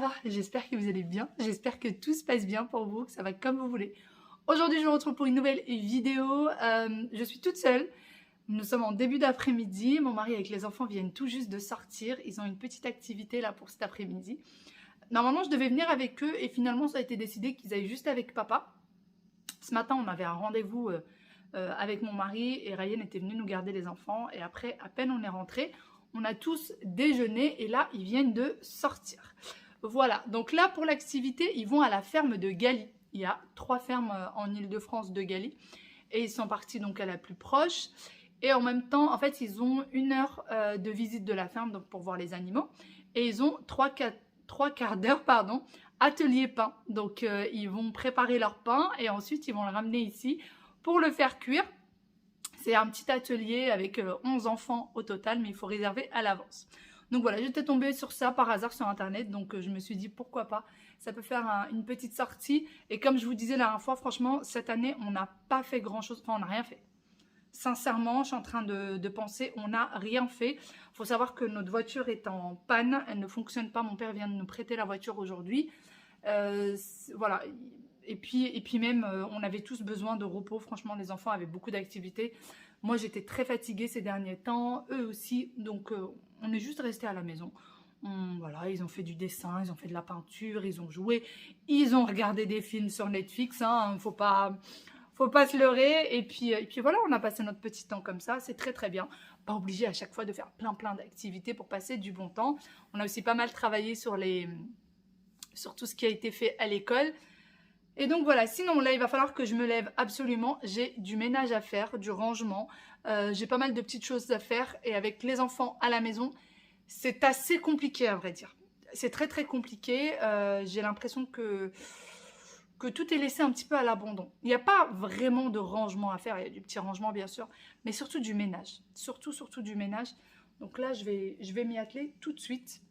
va? J'espère que vous allez bien. J'espère que tout se passe bien pour vous, que ça va comme vous voulez. Aujourd'hui, je vous retrouve pour une nouvelle vidéo. Je suis toute seule. Nous sommes en début d'après-midi. Mon mari avec les enfants viennent tout juste de sortir. Ils ont une petite activité là pour cet après-midi. Normalement, je devais venir avec eux et finalement, ça a été décidé qu'ils aillent juste avec papa. Ce matin, on avait un rendez-vous avec mon mari et Ryan était venu nous garder les enfants. Et après, à peine on est rentrés, on a tous déjeuné et là, ils viennent de sortir. Voilà, donc là, pour l'activité, ils vont à la ferme de Galy. Il y a 3 fermes en Île-de-France de Galy. Et ils sont partis donc à la plus proche. Et en même temps, en fait, ils ont 1 heure de visite de la ferme donc pour voir les animaux. Et ils ont 3 quarts d'heure, atelier pain. Donc, ils vont préparer leur pain et ensuite, ils vont le ramener ici pour le faire cuire. C'est un petit atelier avec 11 enfants au total, mais il faut réserver à l'avance. Donc voilà, j'étais tombée sur ça par hasard sur Internet, donc je me suis dit pourquoi pas, ça peut faire une petite sortie. Et comme je vous disais la dernière fois, franchement, cette année, on n'a pas fait grand-chose, enfin on n'a rien fait. Sincèrement, je suis en train de penser, on n'a rien fait. Il faut savoir que notre voiture est en panne, elle ne fonctionne pas. Mon père vient de nous prêter la voiture aujourd'hui. Voilà. Et puis même, on avait tous besoin de repos. Franchement, les enfants avaient beaucoup d'activités. Moi, j'étais très fatiguée ces derniers temps. Eux aussi. Donc, on est juste restés à la maison. Voilà, ils ont fait du dessin, ils ont fait de la peinture, ils ont joué. Ils ont regardé des films sur Netflix. Hein, faut pas se leurrer. Et puis voilà, on a passé notre petit temps comme ça. C'est très, très bien. Pas obligé à chaque fois de faire plein d'activités pour passer du bon temps. On a aussi pas mal travaillé sur tout ce qui a été fait à l'école. Et donc voilà, sinon là il va falloir que je me lève absolument, j'ai du ménage à faire, du rangement, j'ai pas mal de petites choses à faire et avec les enfants à la maison, c'est assez compliqué à vrai dire. C'est très très compliqué, j'ai l'impression que tout est laissé un petit peu à l'abandon. Il n'y a pas vraiment de rangement à faire, il y a du petit rangement bien sûr, mais surtout du ménage, surtout du ménage. Donc là je vais m'y atteler tout de suite.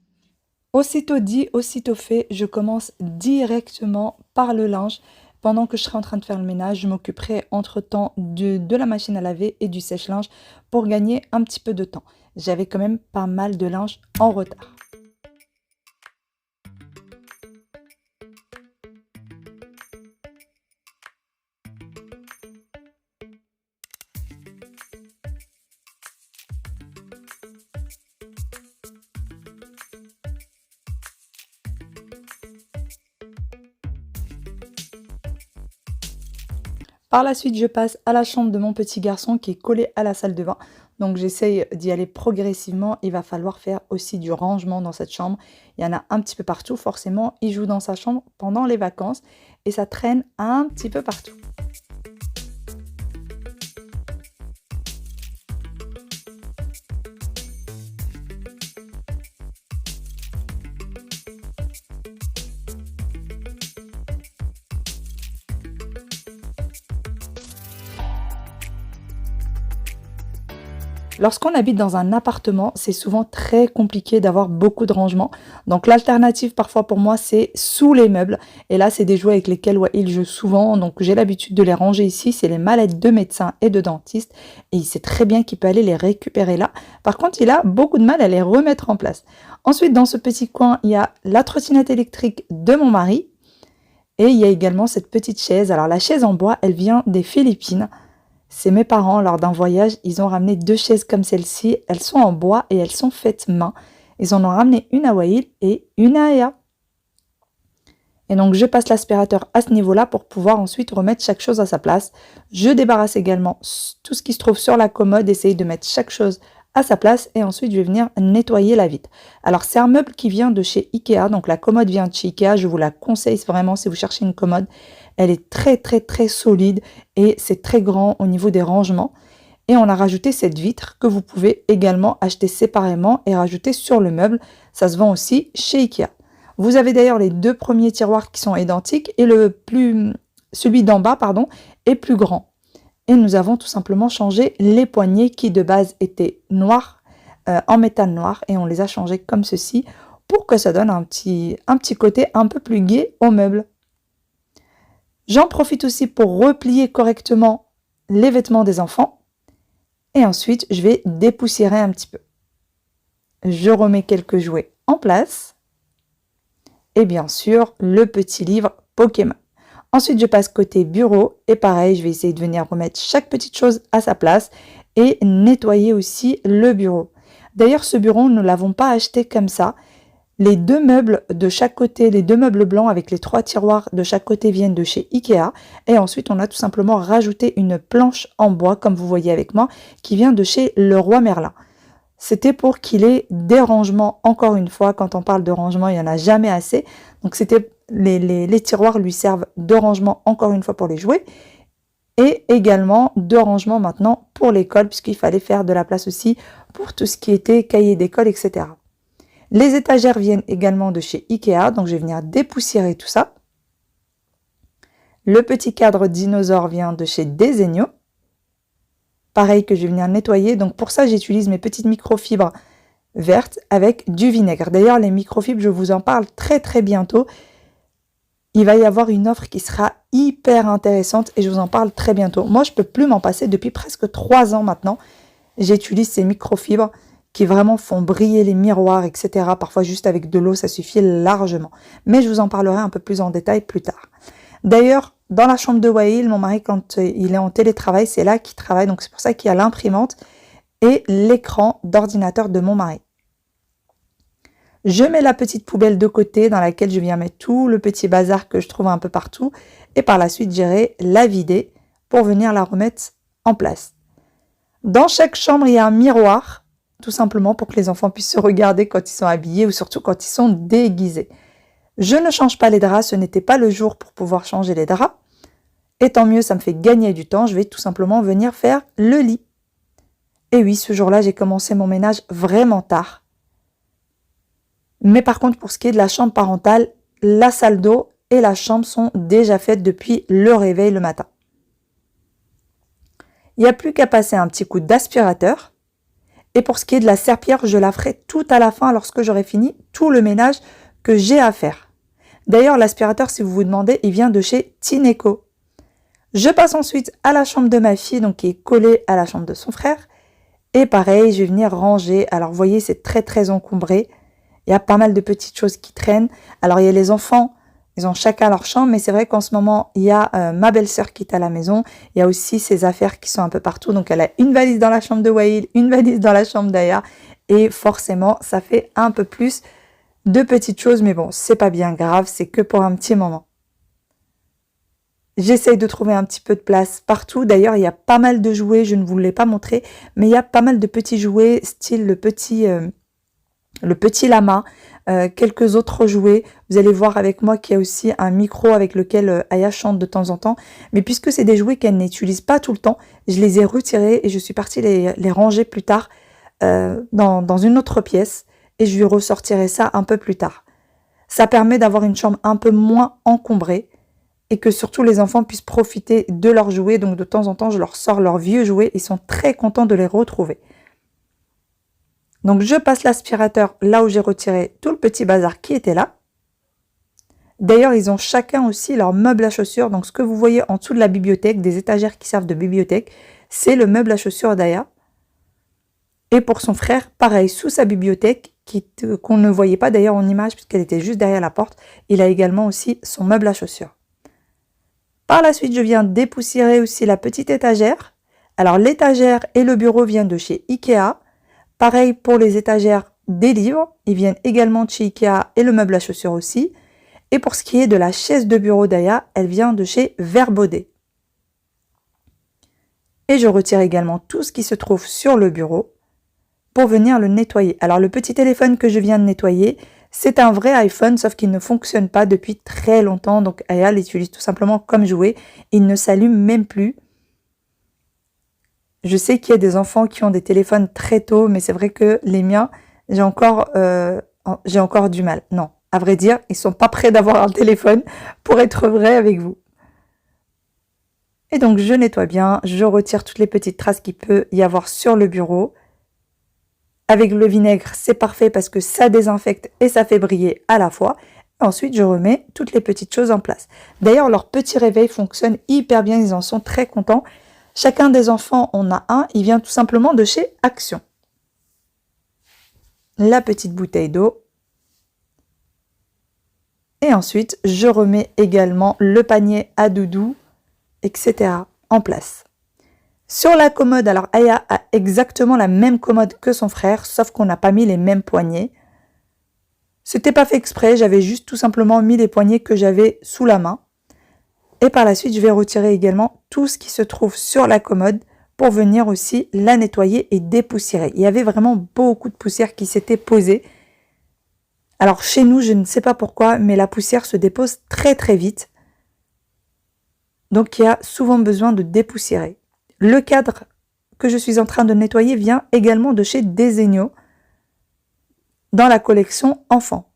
Aussitôt dit, aussitôt fait, je commence directement par le linge. Pendant que je serai en train de faire le ménage, je m'occuperai entre-temps de la machine à laver et du sèche-linge pour gagner un petit peu de temps. J'avais quand même pas mal de linge en retard. Par la suite, je passe à la chambre de mon petit garçon qui est collée à la salle de bain. Donc j'essaye d'y aller progressivement. Il va falloir faire aussi du rangement dans cette chambre. Il y en a un petit peu partout. Forcément, il joue dans sa chambre pendant les vacances et ça traîne un petit peu partout. Lorsqu'on habite dans un appartement, c'est souvent très compliqué d'avoir beaucoup de rangement. Donc l'alternative parfois pour moi, c'est sous les meubles. Et là, c'est des jouets avec lesquels il joue souvent. Donc j'ai l'habitude de les ranger ici. C'est les mallettes de médecin et de dentiste. Et il sait très bien qu'il peut aller les récupérer là. Par contre, il a beaucoup de mal à les remettre en place. Ensuite, dans ce petit coin, il y a la trottinette électrique de mon mari. Et il y a également cette petite chaise. Alors la chaise en bois, elle vient des Philippines. C'est mes parents, lors d'un voyage, ils ont ramené 2 chaises comme celle-ci. Elles sont en bois et elles sont faites main. Ils en ont ramené une à Wail et une à Aya. Et donc, je passe l'aspirateur à ce niveau-là pour pouvoir ensuite remettre chaque chose à sa place. Je débarrasse également tout ce qui se trouve sur la commode, essayer de mettre chaque chose à sa place et ensuite je vais venir nettoyer la vitre. Alors, c'est un meuble qui vient de chez Ikea, donc la commode vient de chez Ikea. Je vous la conseille vraiment si vous cherchez une commode. Elle est très très très solide et c'est très grand au niveau des rangements. Et on a rajouté cette vitre que vous pouvez également acheter séparément et rajouter sur le meuble. Ça se vend aussi chez Ikea. Vous avez d'ailleurs les 2 premiers tiroirs qui sont identiques et celui d'en bas est plus grand. Et nous avons tout simplement changé les poignées qui de base étaient noirs en métal noir et on les a changés comme ceci pour que ça donne un petit côté un peu plus gai au meuble. J'en profite aussi pour replier correctement les vêtements des enfants. Et ensuite, je vais dépoussiérer un petit peu. Je remets quelques jouets en place. et bien sûr le petit livre Pokémon. Ensuite, je passe côté bureau et pareil, je vais essayer de venir remettre chaque petite chose à sa place et nettoyer aussi le bureau. D'ailleurs, ce bureau, nous ne l'avons pas acheté comme ça. Les deux meubles de chaque côté, les deux meubles blancs avec les 3 tiroirs de chaque côté viennent de chez Ikea. Et ensuite, on a tout simplement rajouté une planche en bois, comme vous voyez avec moi, qui vient de chez Leroy Merlin. C'était pour qu'il ait des rangements, encore une fois, quand on parle de rangement, il n'y en a jamais assez. Donc les tiroirs lui servent de rangement, encore une fois, pour les jouets. Et également de rangement maintenant pour l'école, puisqu'il fallait faire de la place aussi pour tout ce qui était cahiers d'école, etc. Les étagères viennent également de chez Ikea, donc je vais venir dépoussiérer tout ça. Le petit cadre dinosaure vient de chez Desenio. Pareil que je vais venir nettoyer, donc pour ça j'utilise mes petites microfibres vertes avec du vinaigre. D'ailleurs les microfibres, je vous en parle très bientôt. Il va y avoir une offre qui sera hyper intéressante et je vous en parle très bientôt. Moi, je ne peux plus m'en passer depuis presque 3 ans maintenant. J'utilise ces microfibres qui vraiment font briller les miroirs, etc. Parfois, juste avec de l'eau, ça suffit largement. Mais je vous en parlerai un peu plus en détail plus tard. D'ailleurs, dans la chambre de Wael, mon mari, quand il est en télétravail, c'est là qu'il travaille. Donc, c'est pour ça qu'il y a l'imprimante et l'écran d'ordinateur de mon mari. Je mets la petite poubelle de côté dans laquelle je viens mettre tout le petit bazar que je trouve un peu partout. Et par la suite, j'irai la vider pour venir la remettre en place. Dans chaque chambre, il y a un miroir, tout simplement pour que les enfants puissent se regarder quand ils sont habillés ou surtout quand ils sont déguisés. Je ne change pas les draps, ce n'était pas le jour pour pouvoir changer les draps. Et tant mieux, ça me fait gagner du temps, je vais tout simplement venir faire le lit. Et oui, ce jour-là, j'ai commencé mon ménage vraiment tard. Mais par contre, pour ce qui est de la chambre parentale, la salle d'eau et la chambre sont déjà faites depuis le réveil le matin. Il n'y a plus qu'à passer un petit coup d'aspirateur. Et pour ce qui est de la serpillière, je la ferai tout à la fin lorsque j'aurai fini tout le ménage que j'ai à faire. D'ailleurs, l'aspirateur, si vous vous demandez, il vient de chez Tineco. Je passe ensuite à la chambre de ma fille, donc qui est collée à la chambre de son frère. Et pareil, je vais venir ranger. Alors, vous voyez, c'est très encombré. Il y a pas mal de petites choses qui traînent. Alors, il y a les enfants, ils ont chacun leur chambre, mais c'est vrai qu'en ce moment, il y a ma belle-sœur qui est à la maison. Il y a aussi ses affaires qui sont un peu partout. Donc, elle a une valise dans la chambre de Wael, une valise dans la chambre d'Aya. Et forcément, ça fait un peu plus de petites choses. Mais bon, c'est pas bien grave, c'est que pour un petit moment. J'essaye de trouver un petit peu de place partout. D'ailleurs, il y a pas mal de jouets, je ne vous l'ai pas montré, mais il y a pas mal de petits jouets, style le petit lama, quelques autres jouets. Vous allez voir avec moi qu'il y a aussi un micro avec lequel Aya chante de temps en temps. Mais puisque c'est des jouets qu'elle n'utilise pas tout le temps, je les ai retirés et je suis partie les ranger plus tard dans une autre pièce. Et je lui ressortirai ça un peu plus tard. Ça permet d'avoir une chambre un peu moins encombrée et que surtout les enfants puissent profiter de leurs jouets. Donc de temps en temps, je leur sors leurs vieux jouets. Ils sont très contents de les retrouver. Donc je passe l'aspirateur là où j'ai retiré tout le petit bazar qui était là. D'ailleurs, ils ont chacun aussi leur meuble à chaussures. Donc ce que vous voyez en dessous de la bibliothèque, des étagères qui servent de bibliothèque, c'est le meuble à chaussures d'Aya. Et pour son frère, pareil, sous sa bibliothèque, qu'on ne voyait pas d'ailleurs en image puisqu'elle était juste derrière la porte, il a également aussi son meuble à chaussures. Par la suite, je viens dépoussiérer aussi la petite étagère. Alors l'étagère et le bureau viennent de chez Ikea. Pareil pour les étagères des livres, ils viennent également de chez Ikea et le meuble à chaussures aussi. Et pour ce qui est de la chaise de bureau d'Aya, elle vient de chez Verbaudet. Et je retire également tout ce qui se trouve sur le bureau pour venir le nettoyer. Alors le petit téléphone que je viens de nettoyer, c'est un vrai iPhone, sauf qu'il ne fonctionne pas depuis très longtemps. Donc Aya l'utilise tout simplement comme jouet. Il ne s'allume même plus. Je sais qu'il y a des enfants qui ont des téléphones très tôt, mais c'est vrai que les miens, j'ai encore du mal. Non, à vrai dire, ils sont pas prêts d'avoir un téléphone, pour être vrai avec vous. Et donc, je nettoie bien, je retire toutes les petites traces qu'il peut y avoir sur le bureau. Avec le vinaigre, c'est parfait parce que ça désinfecte et ça fait briller à la fois. Et ensuite, je remets toutes les petites choses en place. D'ailleurs, leur petit réveil fonctionne hyper bien, ils en sont très contents. Chacun des enfants en a un, il vient tout simplement de chez Action. La petite bouteille d'eau. Et ensuite, je remets également le panier à doudou, etc. en place. Sur la commode, alors Aya a exactement la même commode que son frère, sauf qu'on n'a pas mis les mêmes poignées. C'était pas fait exprès, j'avais juste tout simplement mis les poignées que j'avais sous la main. Et par la suite, je vais retirer également tout ce qui se trouve sur la commode pour venir aussi la nettoyer et dépoussiérer. Il y avait vraiment beaucoup de poussière qui s'était posée. Alors chez nous, je ne sais pas pourquoi, mais la poussière se dépose très très vite. Donc il y a souvent besoin de dépoussiérer. Le cadre que je suis en train de nettoyer vient également de chez Desenio dans la collection enfants.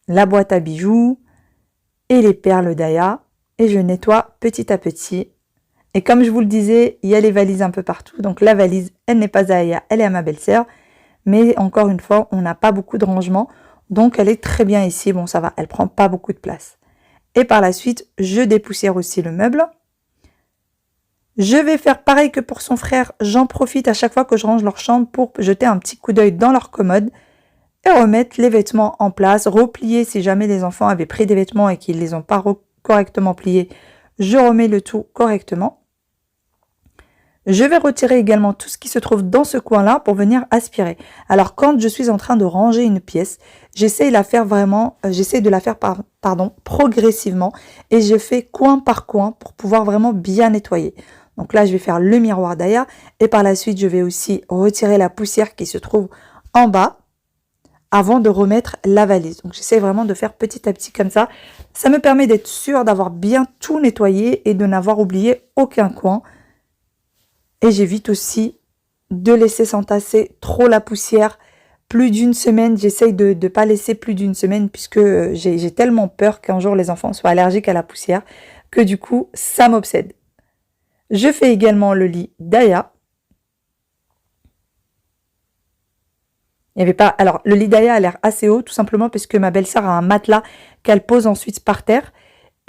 La boîte à bijoux et les perles d'Aya et je nettoie petit à petit. Et comme je vous le disais, il y a les valises un peu partout. Donc la valise, elle n'est pas à Aya, elle est à ma belle-sœur. Mais encore une fois, on n'a pas beaucoup de rangement. Donc elle est très bien ici. Bon, ça va, elle prend pas beaucoup de place. Et par la suite, je dépoussière aussi le meuble. Je vais faire pareil que pour son frère. J'en profite à chaque fois que je range leur chambre pour jeter un petit coup d'œil dans leur commode et remettre les vêtements en place, replier si jamais les enfants avaient pris des vêtements et qu'ils ne les ont pas correctement pliés. Je remets le tout correctement. Je vais retirer également tout ce qui se trouve dans ce coin-là pour venir aspirer. Alors quand je suis en train de ranger une pièce, j'essaie de la faire progressivement et je fais coin par coin pour pouvoir vraiment bien nettoyer. Donc là, je vais faire le miroir d'Aya et par la suite, je vais aussi retirer la poussière qui se trouve en bas avant de remettre la valise. Donc j'essaie vraiment de faire petit à petit comme ça. Ça me permet d'être sûre d'avoir bien tout nettoyé et de n'avoir oublié aucun coin. Et j'évite aussi de laisser s'entasser trop la poussière. Plus d'une semaine, j'essaye de ne pas laisser plus d'une semaine puisque j'ai tellement peur qu'un jour les enfants soient allergiques à la poussière que du coup, ça m'obsède. Je fais également le lit d'Aya. Il y avait pas. Alors, le lit d'Aya a l'air assez haut, tout simplement parce que ma belle-sœur a un matelas qu'elle pose ensuite par terre.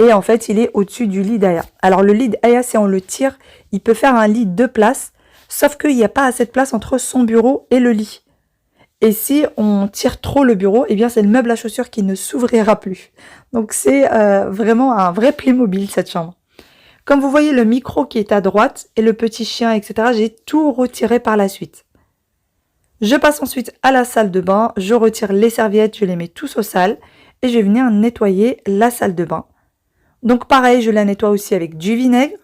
Et en fait, il est au-dessus du lit d'Aya. Alors, le lit d'Aya, si on le tire, il peut faire un lit 2 places, sauf qu'il n'y a pas assez de place entre son bureau et le lit. Et si on tire trop le bureau, eh bien, c'est le meuble à chaussures qui ne s'ouvrira plus. Donc, c'est vraiment un vrai Playmobil, cette chambre. Comme vous voyez, le micro qui est à droite et le petit chien, etc., j'ai tout retiré par la suite. Je passe ensuite à la salle de bain, je retire les serviettes, je les mets tous au sale et je vais venir nettoyer la salle de bain. Donc pareil, je la nettoie aussi avec du vinaigre.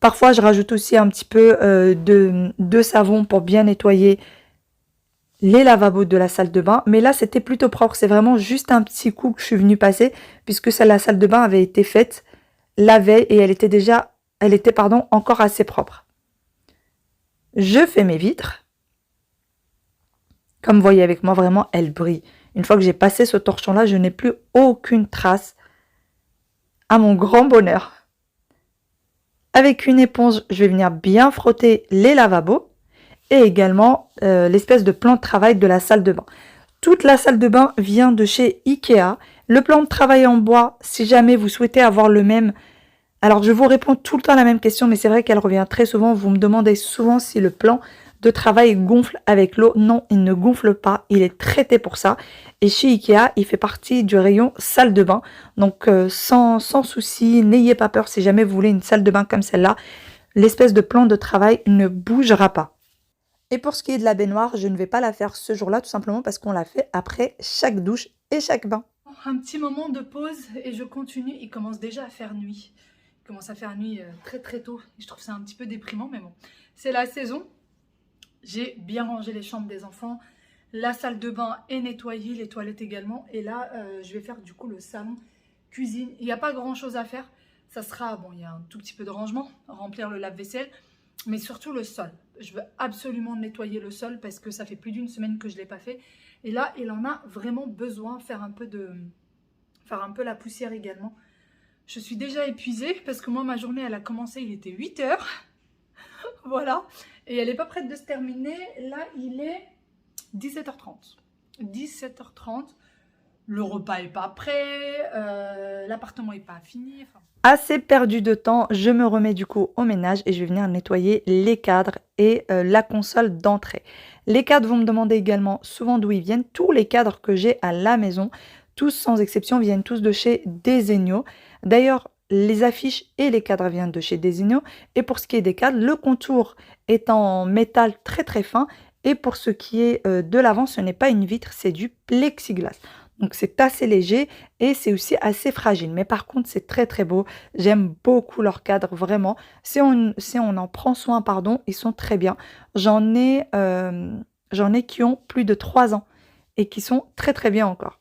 Parfois, je rajoute aussi un petit peu de savon pour bien nettoyer les lavabos de la salle de bain. Mais là, c'était plutôt propre. C'est vraiment juste un petit coup que je suis venue passer puisque la salle de bain avait été faite la veille et elle était encore assez propre. Je fais mes vitres. Comme vous voyez avec moi, vraiment, elle brille. Une fois que j'ai passé ce torchon-là, je n'ai plus aucune trace. À mon grand bonheur. Avec une éponge, je vais venir bien frotter les lavabos et également l'espèce de plan de travail de la salle de bain. Toute la salle de bain vient de chez Ikea. Le plan de travail en bois, si jamais vous souhaitez avoir le même. Alors, je vous réponds tout le temps à la même question, mais c'est vrai qu'elle revient très souvent. Vous me demandez souvent si le plan de travail gonfle avec l'eau. Non, il ne gonfle pas. Il est traité pour ça. Et chez Ikea, il fait partie du rayon salle de bain. Donc, sans souci, n'ayez pas peur si jamais vous voulez une salle de bain comme celle-là. L'espèce de plan de travail ne bougera pas. Et pour ce qui est de la baignoire, je ne vais pas la faire ce jour-là, tout simplement parce qu'on la fait après chaque douche et chaque bain. Un petit moment de pause et je continue. Il commence déjà à faire nuit. Il commence à faire nuit très très tôt. Je trouve ça un petit peu déprimant, mais bon. C'est la saison. J'ai bien rangé les chambres des enfants. La salle de bain est nettoyée, les toilettes également. Et là, je vais faire du coup le salon, cuisine. Il n'y a pas grand chose à faire. Ça sera, bon, il y a un tout petit peu de rangement, remplir le lave-vaisselle, mais surtout le sol. Je veux absolument nettoyer le sol parce que ça fait plus d'une semaine que je ne l'ai pas fait. Et là, il en a vraiment besoin, faire un peu la poussière également. Je suis déjà épuisée parce que moi, ma journée, elle a commencé, il était 8 h. Voilà. Et elle n'est pas prête de se terminer. Là, il est 17h30. 17h30. Le repas n'est pas prêt. L'appartement n'est pas fini. Enfin, Assez perdu de temps, je me remets du coup au ménage et je vais venir nettoyer les cadres et la console d'entrée. Les cadres vont me demander également souvent d'où ils viennent. Tous les cadres que j'ai à la maison, tous sans exception, viennent tous de chez Desenio. D'ailleurs, les affiches et les cadres viennent de chez Desenio. Et pour ce qui est des cadres, le contour est en métal très très fin. Et pour ce qui est de l'avant, ce n'est pas une vitre, c'est du plexiglas. Donc c'est assez léger et c'est aussi assez fragile. Mais par contre, c'est très très beau. J'aime beaucoup leurs cadres, vraiment. Si on en prend soin, pardon, ils sont très bien. J'en ai qui ont plus de 3 ans et qui sont très très bien encore.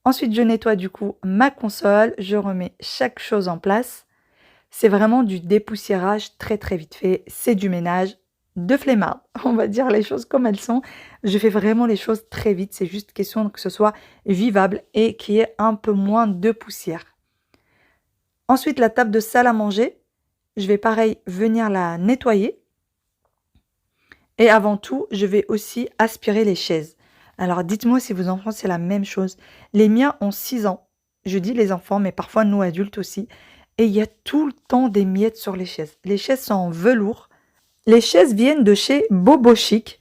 Ensuite, je nettoie du coup ma console. Je remets chaque chose en place. C'est vraiment du dépoussiérage très très vite fait. C'est du ménage de flemmard. On va dire les choses comme elles sont. Je fais vraiment les choses très vite. C'est juste question que ce soit vivable et qu'il y ait un peu moins de poussière. Ensuite, la table de salle à manger. Je vais pareil venir la nettoyer. Et avant tout, je vais aussi aspirer les chaises. Alors dites-moi si vos enfants c'est la même chose. Les miens ont 6 ans. Je dis les enfants, mais parfois nous adultes aussi. Et il y a tout le temps des miettes sur les chaises. Les chaises sont en velours. Les chaises viennent de chez Bobo Chic.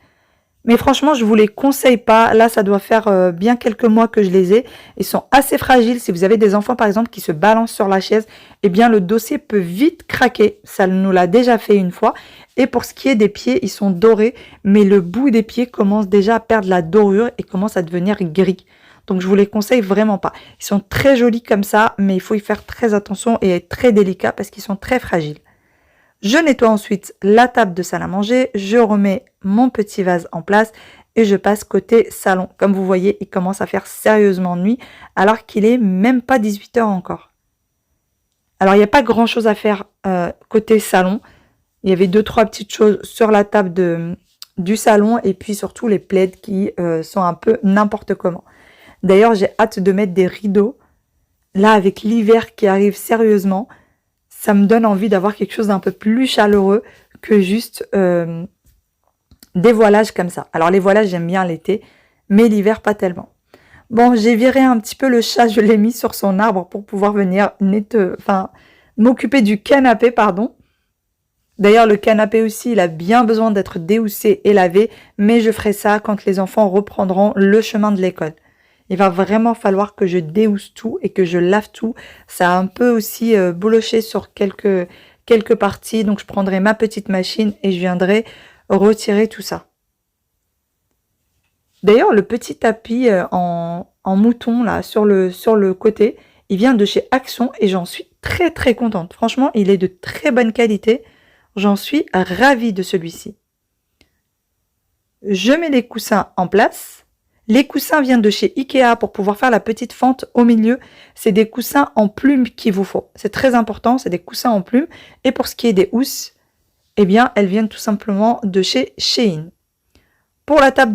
Mais franchement, je ne vous les conseille pas. Là, ça doit faire bien quelques mois que je les ai. Ils sont assez fragiles. Si vous avez des enfants, par exemple, qui se balancent sur la chaise, eh bien, le dossier peut vite craquer. Ça nous l'a déjà fait une fois. Et pour ce qui est des pieds, ils sont dorés. Mais le bout des pieds commence déjà à perdre la dorure et commence à devenir gris. Donc, je vous les conseille vraiment pas. Ils sont très jolis comme ça, mais il faut y faire très attention et être très délicat parce qu'ils sont très fragiles. Je nettoie ensuite la table de salle à manger, je remets mon petit vase en place et je passe côté salon. Comme vous voyez, il commence à faire sérieusement nuit alors qu'il est même pas 18 h encore. Alors, il n'y a pas grand chose à faire côté salon. Il y avait 2-3 petites choses sur la table du salon et puis surtout les plaids qui sont un peu n'importe comment. D'ailleurs, j'ai hâte de mettre des rideaux. Là, avec l'hiver qui arrive sérieusement, ça me donne envie d'avoir quelque chose d'un peu plus chaleureux que juste des voilages comme ça. Alors les voilages, j'aime bien l'été, mais l'hiver, pas tellement. Bon, j'ai viré un petit peu le chat, je l'ai mis sur son arbre pour pouvoir venir m'occuper du canapé, pardon. D'ailleurs, le canapé aussi, il a bien besoin d'être déhoussé et lavé, mais je ferai ça quand les enfants reprendront le chemin de l'école. Il va vraiment falloir que je déhousse tout et que je lave tout. Ça a un peu aussi bouloché sur quelques parties. Donc, je prendrai ma petite machine et je viendrai retirer tout ça. D'ailleurs, le petit tapis en mouton là sur le côté, il vient de chez Action et j'en suis très très contente. Franchement, il est de très bonne qualité. J'en suis ravie de celui-ci. Je mets les coussins en place. Les coussins viennent de chez Ikea pour pouvoir faire la petite fente au milieu. C'est des coussins en plumes qu'il vous faut. C'est très important, c'est des coussins en plumes. Et pour ce qui est des housses, eh bien, elles viennent tout simplement de chez Shein. Pour la table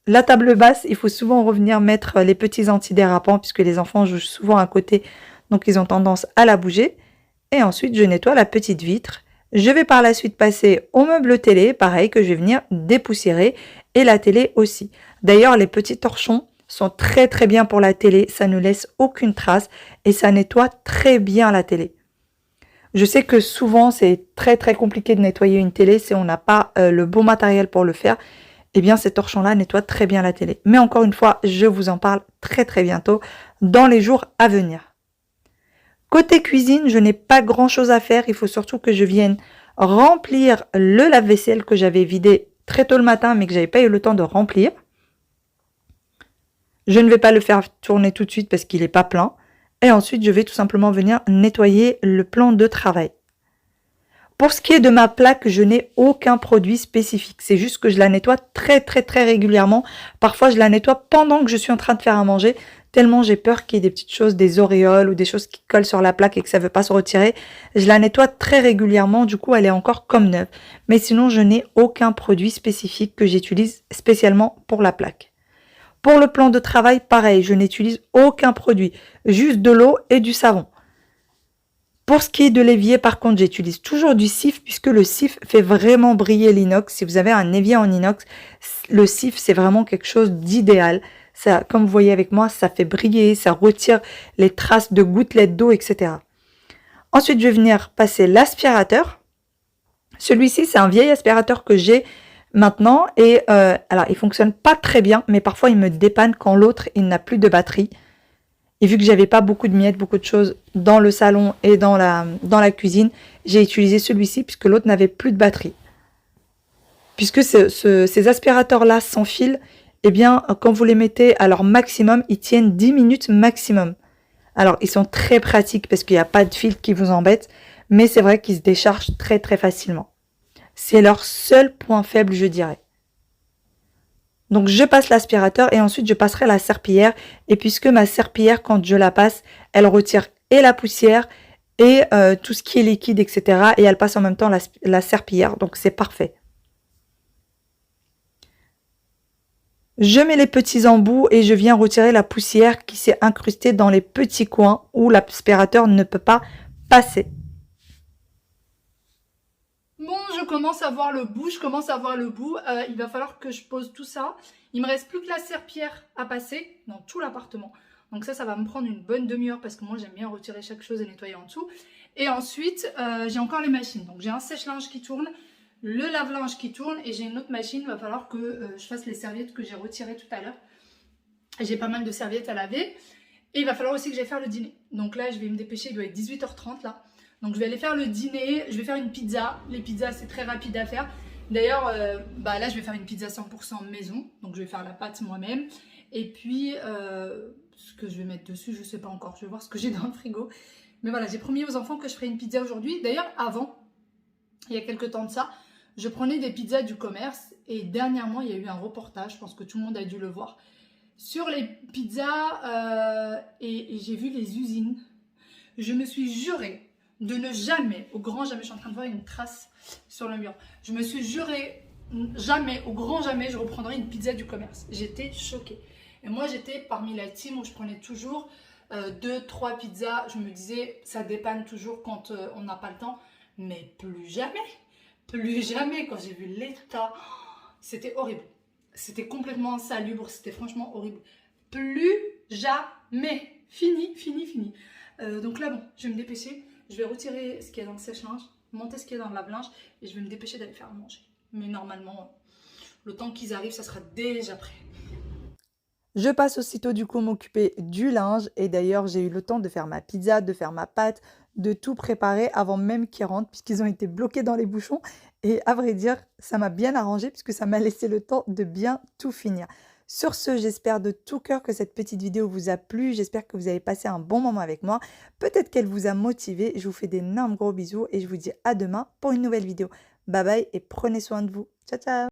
la table basse, il faut souvent revenir mettre les petits antidérapants puisque les enfants jouent souvent à côté, donc ils ont tendance à la bouger. Et ensuite, je nettoie la petite vitre. Je vais par la suite passer au meuble télé, pareil, que je vais venir dépoussiérer, et la télé aussi. D'ailleurs, les petits torchons sont très très bien pour la télé, ça ne laisse aucune trace et ça nettoie très bien la télé. Je sais que souvent, c'est très très compliqué de nettoyer une télé si on n'a pas le bon matériel pour le faire. Eh bien, ces torchons-là nettoient très bien la télé. Mais encore une fois, je vous en parle très très bientôt dans les jours à venir. Côté cuisine, je n'ai pas grand chose à faire. Il faut surtout que je vienne remplir le lave-vaisselle que j'avais vidé très tôt le matin, mais que j'avais pas eu le temps de remplir. Je ne vais pas le faire tourner tout de suite parce qu'il n'est pas plein. Et ensuite, je vais tout simplement venir nettoyer le plan de travail. Pour ce qui est de ma plaque, je n'ai aucun produit spécifique. C'est juste que je la nettoie très très très régulièrement. Parfois, je la nettoie pendant que je suis en train de faire à manger. Tellement j'ai peur qu'il y ait des petites choses, des auréoles ou des choses qui collent sur la plaque et que ça ne veut pas se retirer. Je la nettoie très régulièrement, du coup elle est encore comme neuve. Mais sinon je n'ai aucun produit spécifique que j'utilise spécialement pour la plaque. Pour le plan de travail, pareil, je n'utilise aucun produit, juste de l'eau et du savon. Pour ce qui est de l'évier, par contre, j'utilise toujours du cif puisque le cif fait vraiment briller l'inox. Si vous avez un évier en inox, le cif c'est vraiment quelque chose d'idéal. Ça, comme vous voyez avec moi, ça fait briller, ça retire les traces de gouttelettes d'eau, etc. Ensuite, je vais venir passer l'aspirateur. Celui-ci, c'est un vieil aspirateur que j'ai maintenant. Et alors, il fonctionne pas très bien, mais parfois, il me dépanne quand l'autre, il n'a plus de batterie. Et vu que j'avais pas beaucoup de miettes, beaucoup de choses dans le salon et dans la cuisine, j'ai utilisé celui-ci puisque l'autre n'avait plus de batterie. Puisque ces aspirateurs-là sans fil, eh bien, quand vous les mettez à leur maximum, ils tiennent 10 minutes maximum. Alors, ils sont très pratiques parce qu'il n'y a pas de fil qui vous embête, mais c'est vrai qu'ils se déchargent très très facilement. C'est leur seul point faible, je dirais. Donc, je passe l'aspirateur et ensuite, je passerai la serpillière. Et puisque ma serpillière, quand je la passe, elle retire et la poussière et tout ce qui est liquide, etc. Et elle passe en même temps la serpillière. Donc, c'est parfait. Je mets les petits embouts et je viens retirer la poussière qui s'est incrustée dans les petits coins où l'aspirateur ne peut pas passer. Bon, je commence à voir le bout, il va falloir que je pose tout ça. Il me reste plus que la serpillière à passer dans tout l'appartement. Donc ça va me prendre une bonne demi-heure parce que moi j'aime bien retirer chaque chose et nettoyer en dessous. Et ensuite, j'ai encore les machines. Donc j'ai un sèche-linge qui tourne, le lave-linge qui tourne et j'ai une autre machine. Il va falloir que je fasse les serviettes que j'ai retirées tout à l'heure. J'ai pas mal de serviettes à laver. Et il va falloir aussi que j'aille faire le dîner. Donc là, je vais me dépêcher, il doit être 18h30 là. Donc je vais aller faire le dîner, je vais faire une pizza. Les pizzas, c'est très rapide à faire. D'ailleurs, là, je vais faire une pizza 100% maison. Donc je vais faire la pâte moi-même. Et puis, ce que je vais mettre dessus, je ne sais pas encore. Je vais voir ce que j'ai dans le frigo. Mais voilà, j'ai promis aux enfants que je ferai une pizza aujourd'hui. D'ailleurs, avant, il y a quelques temps de ça, je prenais des pizzas du commerce. Et dernièrement, il y a eu un reportage, je pense que tout le monde a dû le voir, sur les pizzas et j'ai vu les usines. Je me suis jurée de ne jamais, au grand jamais, je suis en train de voir une trace sur le mur. Je me suis jurée, jamais, au grand jamais, je reprendrai une pizza du commerce. J'étais choquée. Et moi, j'étais parmi la team où je prenais toujours 2-3 pizzas. Je me disais, ça dépanne toujours quand on n'a pas le temps. Mais plus jamais, quand j'ai vu l'état, c'était horrible. C'était complètement insalubre, c'était franchement horrible. Plus jamais. Fini. Donc là, bon, je vais me dépêcher. Je vais retirer ce qu'il y a dans le sèche-linge, monter ce qu'il y a dans le lave-linge et je vais me dépêcher d'aller faire manger. Mais normalement, le temps qu'ils arrivent, ça sera déjà prêt. Je passe aussitôt du coup m'occuper du linge et d'ailleurs j'ai eu le temps de faire ma pizza, de faire ma pâte, de tout préparer avant même qu'ils rentrent puisqu'ils ont été bloqués dans les bouchons et à vrai dire ça m'a bien arrangé puisque ça m'a laissé le temps de bien tout finir. Sur ce, j'espère de tout cœur que cette petite vidéo vous a plu, j'espère que vous avez passé un bon moment avec moi, peut-être qu'elle vous a motivé, je vous fais d'énormes gros bisous et je vous dis à demain pour une nouvelle vidéo. Bye bye et prenez soin de vous, ciao ciao.